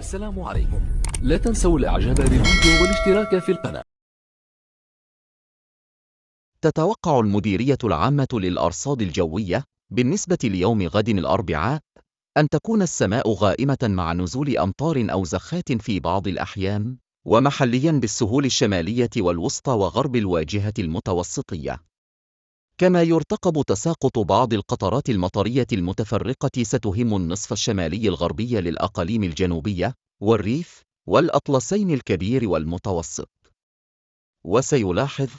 السلام عليكم. لا تنسوا الاعجاب بالفيديو والاشتراك في القناة. تتوقع المديرية العامة للأرصاد الجوية بالنسبة ليوم غد الأربعاء أن تكون السماء غائمة مع نزول أمطار أو زخات في بعض الأحيان، ومحلياً بالسهول الشمالية والوسطى وغرب الواجهة المتوسطية. كما يرتقب تساقط بعض القطرات المطرية المتفرقة ستهم النصف الشمالي الغربي للأقاليم الجنوبية والريف والأطلسين الكبير والمتوسط. وسيلاحظ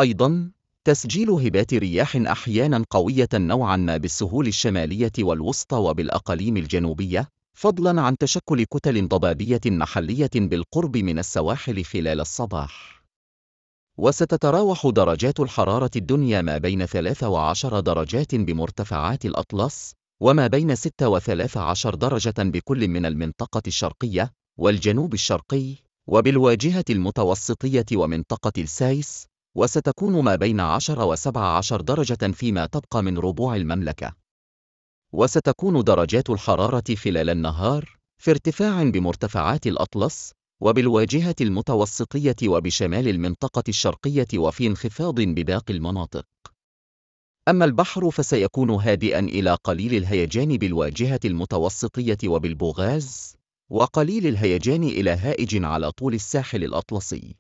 أيضاً تسجيل هبات رياح أحياناً قوية نوعاً ما بالسهول الشمالية والوسطى وبالأقاليم الجنوبية، فضلاً عن تشكل كتل ضبابية محلية بالقرب من السواحل خلال الصباح. وستتراوح درجات الحرارة الدنيا ما بين 13 درجات بمرتفعات الأطلس، وما بين 6 و13 درجة بكل من المنطقة الشرقية والجنوب الشرقي وبالواجهة المتوسطية ومنطقة السايس، وستكون ما بين 10 و17 درجة فيما تبقى من ربوع المملكة. وستكون درجات الحرارة خلال النهار في ارتفاع بمرتفعات الأطلس وبالواجهة المتوسطية وبشمال المنطقة الشرقية، وفي انخفاض بباقي المناطق. أما البحر فسيكون هادئاً إلى قليل الهيجان بالواجهة المتوسطية وبالبوغاز، وقليل الهيجان إلى هائج على طول الساحل الأطلسي.